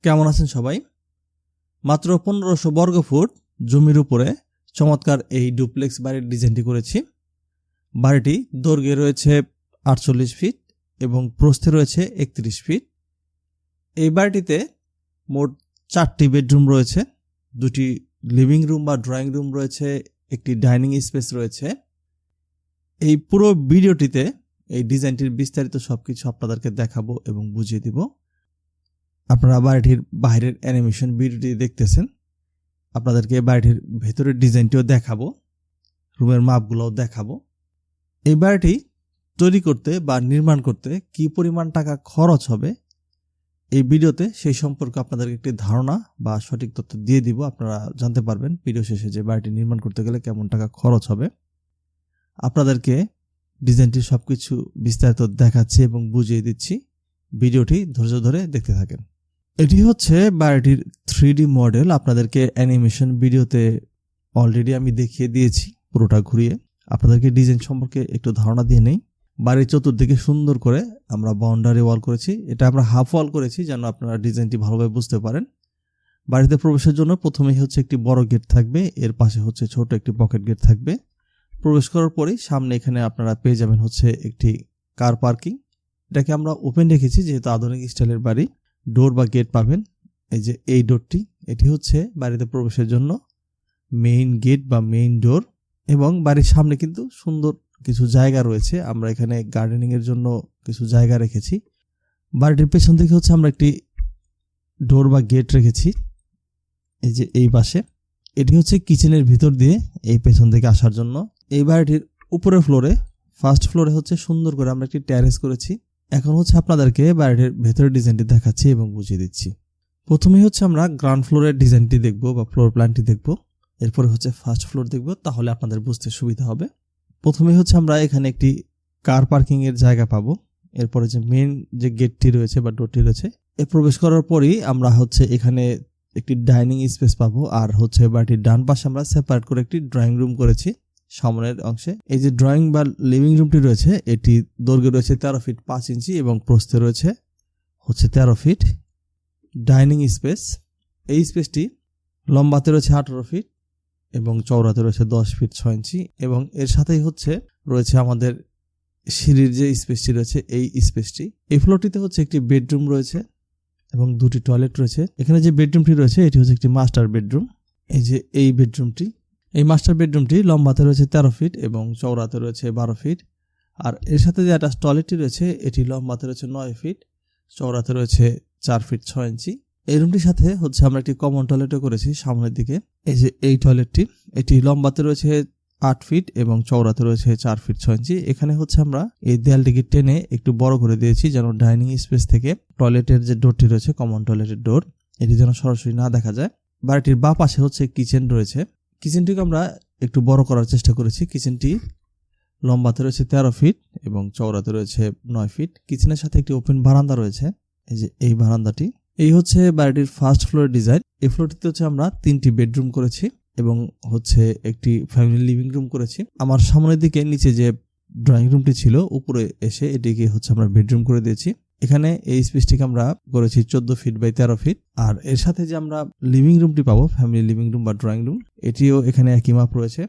কেমন আছেন সবাই? মাত্র 1500 বর্গফুট জমির উপরে চমৎকার এই ডুপ্লেক্স বাড়ির ডিজাইনটি করেছি। বাড়িটি দৈর্ঘ্যে রয়েছে 48 ফিট এবং প্রস্থে রয়েছে 31 ফিট। এই বাড়িটিতে মোট 4টি বেডরুম রয়েছে, 2টি লিভিং রুম বা ড্রয়িং রুম রয়েছে, একটি ডাইনিং স্পেস রয়েছে। এই পুরো ভিডিওটিতে এই ডিজাইনটির বিস্তারিত সবকিছু আপনাদেরকে দেখাবো এবং বুঝিয়ে দিব। আপনারা বাড়িটির বাইরের অ্যানিমেশন ভিডিওটি দেখতেছেন, আপনাদেরকে বাড়িটির ভেতরের ডিজাইনটিও দেখাবো, রুমের মাপগুলোও দেখাবো। এই বাড়িটি তৈরি করতে বা নির্মাণ করতে কি পরিমাণ টাকা খরচ হবে এই ভিডিওতে সেই সম্পর্কে আপনাদেরকে একটি ধারণা বা সঠিক তথ্য দিয়ে দিব। আপনারা জানতে পারবেন ভিডিও শেষে যে বাড়িটি নির্মাণ করতে গেলে কেমন টাকা খরচ হবে। আপনাদেরকে ডিজাইনটির সবকিছু বিস্তারিত দেখাচ্ছি এবং বুঝিয়ে দিচ্ছি। ভিডিওটি ধৈর্য ধরে দেখতে থাকেন। এটি হচ্ছে বাড়িটির 3D মডেল। আপনাদেরকে অ্যানিমেশন ভিডিওতে অলরেডি আমি দেখিয়ে দিয়েছি পুরোটা ঘুরিয়ে। আপনাদেরকে ডিজাইন সম্পর্কে একটু ধারণা দিয়ে নেই। বাড়ির চতুর্দিকে সুন্দর করে আমরা বাউন্ডারি ওয়াল করেছি। এটা আমরা হাফ ওয়াল করেছি যেন আপনারা ডিজাইনটি ভালোভাবে বুঝতে পারেন। বাড়িতে প্রবেশের জন্য প্রথমেই হচ্ছে একটি বড় গেট থাকবে, এর পাশে হচ্ছে ছোট একটি পকেট গেট থাকবে। প্রবেশ করার পরেই সামনে এখানে আপনারা পেয়ে যাবেন হচ্ছে একটি কার পার্কিং। এটাকে আমরা ওপেন রেখেছি যেহেতু আধুনিক স্টাইলের বাড়ি। ডোর বা গেট পাবেন, এই যে এই ডোরটি, এটি হচ্ছে বাড়িতে প্রবেশের জন্য মেইন গেট বা মেইন ডোর। এবং বাড়ির সামনে কিন্তু সুন্দর কিছু জায়গা রয়েছে, আমরা এখানে গার্ডেনিং এর জন্য কিছু জায়গা রেখেছি। বাড়িটির পেছন দিকে হচ্ছে আমরা একটি ডোর বা গেট রেখেছি, এই যে এই পাশে। এটি হচ্ছে কিচেনের ভিতর দিয়ে এই পেছন থেকে আসার জন্য। এই বাড়িটির উপরের ফ্লোরে, ফার্স্ট ফ্লোরে হচ্ছে সুন্দর করে আমরা একটি টেরেস করেছি। এখন হচ্ছে আপনাদেরকে বাড়িটির ভেতরের ডিজাইনটি দেখাচ্ছি এবং বুঝিয়ে দিচ্ছি। প্রথমেই হচ্ছে আমরা গ্রাউন্ড ফ্লোরের ডিজাইনটি দেখব বা ফ্লোর প্ল্যানটি দেখব, এরপরে হচ্ছে ফার্স্ট ফ্লোর দেখব, তাহলে আপনাদের বুঝতে সুবিধা হবে। প্রথমেই হচ্ছে আমরা এখানে একটি কার পার্কিং এর জায়গা পাবো। এরপরে যে মেইন যে গেটটি রয়েছে বা ডোরটি রয়েছে, এ প্রবেশ করার পরই আমরা হচ্ছে এখানে একটি ডাইনিং স্পেস পাবো। আর হচ্ছে বাড়িটির ডান পাশে আমরা সেপারেট করে একটি ড্রয়িং রুম করেছি সামনের অংশে। এই যে ড্রয়িং বা লিভিং রুমটি রয়েছে, এটি দৈর্ঘ্যে রয়েছে 13 ফিট 5 ইঞ্চি এবং প্রস্থে রয়েছে হচ্ছে 13 ফিট। ডাইনিং স্পেস, এই স্পেসটি লম্বাতে রয়েছে 18 ফিট এবং চওড়াতে রয়েছে 10 ফিট 6 ইঞ্চি। এবং এর সাথেই রয়েছে আমাদের সিঁড়ির যে স্পেসটি রয়েছে, এই স্পেসটি। এই ফ্লোরটিতে হচ্ছে একটি বেডরুম রয়েছে এবং 2টি টয়লেট রয়েছে। এখানে যে বেডরুমটি রয়েছে এটি হচ্ছে একটি মাস্টার বেডরুম। এই যে এই বেডরুমটি, এই মাস্টার বেডরুমটি লম্বাতে রয়েছে 13 ফিট এবং চওড়াতে রয়েছে 12 ফিট। আর এর সাথে যে অ্যাটাচ টয়লেটটি রয়েছে এটি লম্বাতে রয়েছে 9 ফিট, চওড়াতে রয়েছে 4 ফিট 6 ইঞ্চি। এই রুমটির সাথে হচ্ছে আমরা একটি কমন টয়লেটও করেছি সামনের দিকে। এই যে এই টয়লেটটি, এটি লম্বাতে রয়েছে 8 ফিট এবং চওড়াতে রয়েছে 4 ফিট 6 ইঞ্চি। এখানে হচ্ছে আমরা এই দেয়ালটিকে টেনে একটু বড় করে দিয়েছি যেন ডাইনিং স্পেস থেকে টয়লেটের যে ডোরটি রয়েছে, কমন টয়লেটের ডোর, এটি যেন সরাসরি না দেখা যায়। বাড়িটির বাঁ পাশে হচ্ছে কিচেন রয়েছে। কিচেনটিকে আমরা একটু বড় করার চেষ্টা করেছি। কিচেনটি লম্বাতে রয়েছে 13 ফিট এবং চওড়াতে রয়েছে 9 ফিট। কিচেনের সাথে একটি ওপেন বারান্দা রয়েছে, এই যে এই বারান্দাটি। এই হচ্ছে বাড়িটির ফার্স্ট ফ্লোরের ডিজাইন। এই ফ্লোরটিতে হচ্ছে আমরা 3টি বেডরুম করেছি এবং হচ্ছে একটি ফ্যামিলি লিভিং রুম করেছি। আমার সামনের দিকে নিচে যে ড্রয়িং রুমটি ছিল, উপরে এসে এটিকে হচ্ছে আমরা বেডরুম করে দিয়েছি। এখানে এই স্পেসটিকে আমরা করেছি 14 ফিট বাই 13 ফিট। আর এর সাথে যে আমরা লিভিং রুমটি পাবো, ফ্যামিলি লিভিং রুম বা ড্রয়িং রুম, এটিও এখানে একই মাপ রয়েছে,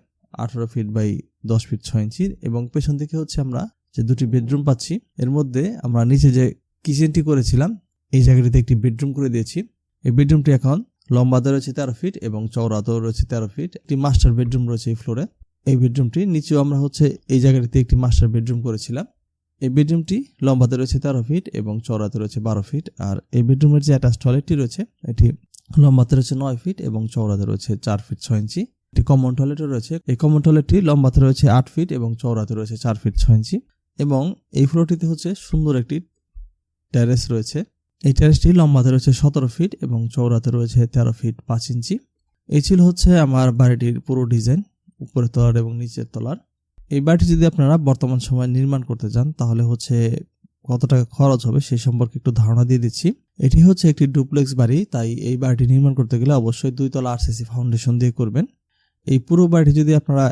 18 ফিট বাই 10 ফিট 6 ইঞ্চি। এবং পেছন দিকে হচ্ছে আমরা যে 2টি বেডরুম পাচ্ছি, এর মধ্যে আমরা নিচে যে কিচেনটি করেছিলাম এই জায়গাটিতে একটি বেডরুম করে দিয়েছি। এই বেডরুমটি এখন লম্বাতে রয়েছে 13 ফিট এবং চওড়াতেও রয়েছে 13 ফিট। একটি মাস্টার বেডরুম রয়েছে এই ফ্লোরে। এই বেডরুমটি নিচেও আমরা হচ্ছে এই জায়গাটিতে একটি মাস্টার বেডরুম করেছিলাম। এই বেডরুমটি লম্বাতে রয়েছে 13 ফিট এবং চওড়াতে রয়েছে 12 ফিট। আর এই বেডরুমের যে অ্যাটাচ টয়লেটটি রয়েছে, এটি লম্বাতে রয়েছে 9 ফিট এবং চওড়াতে রয়েছে 4 ফিট 6 ইঞ্চি। একটি কমন টয়লেটও রয়েছে। এই কমন টয়লেটটি লম্বাতে রয়েছে 8 ফিট এবং চওড়াতে রয়েছে 4 ফিট 6 ইঞ্চি। এবং এই ফ্লোরটিতে হচ্ছে সুন্দর একটি টেরেস রয়েছে। এই টেরেসটি লম্বাতে রয়েছে 17 ফিট এবং চওড়াতে রয়েছে 13 ফিট 5 ইঞ্চি। এই ছিল হচ্ছে আমার বাড়িটির পুরো ডিজাইন, উপরের তলার এবং নিচের তলার। এই বাড়িটি যদি আপনারা বর্তমান সময়ে নির্মাণ করতে চান তাহলে হচ্ছে কত টাকা খরচ হবে সেই সম্পর্কে একটু ধারণা দিয়ে দিচ্ছি। এটি হচ্ছে একটি ডুপ্লেক্স বাড়ি, তাই এই বাড়িটি নির্মাণ করতে গেলে অবশ্যই 2 তলা আরসিসি ফাউন্ডেশন দিয়ে করবেন। এই পুরো বাড়িটি যদি আপনারা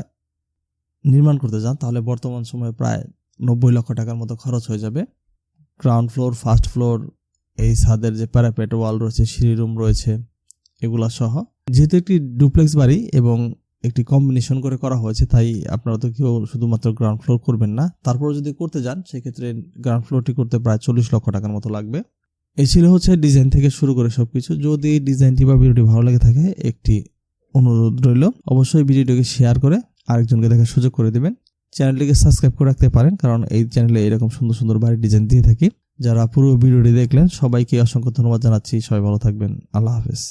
নির্মাণ করতে চান তাহলে বর্তমান সময়ে প্রায় 90 লক্ষ টাকার মতো খরচ হয়ে যাবে। গ্রাউন্ড ফ্লোর, ফার্স্ট ফ্লোর এই ছাদের যে প্যারাপেট ওয়াল রয়েছে, সিঁড়ি রুম রয়েছে, এগুলা সহ। যেহেতু একটি ডুপ্লেক্স বাড়ি এবং একটি কম্বিনেশন করে করা হয়েছে, তাই আপনারা তো কেউ শুধুমাত্র গ্রাউন্ড ফ্লোর করবেন না। তারপর যদি করতে যান সেক্ষেত্রে গ্রাউন্ড ফ্লোরটি করতে প্রায় 40 লক্ষ টাকার মতো লাগবে। এই ছিল হচ্ছে ডিজাইন থেকে শুরু করে সবকিছু। যদি ডিজাইনটি বা ভিডিওটি ভালো লেগে থাকে একটি অনুরোধ রইল, অবশ্যই ভিডিওটিকে শেয়ার করে আরেকজনকে দেখার সুযোগ করে দিবেন। চ্যানেলটিকে সাবস্ক্রাইব করে রাখতে পারেন, কারণ এই চ্যানেলে এরকম সুন্দর সুন্দর বাড়ির ডিজাইন দিয়ে থাকি। যারা পুরো ভিডিওটি দেখলেন সবাইকে অসংখ্য ধন্যবাদ জানাচ্ছি। সবাই ভালো থাকবেন। আল্লাহ হাফেজ।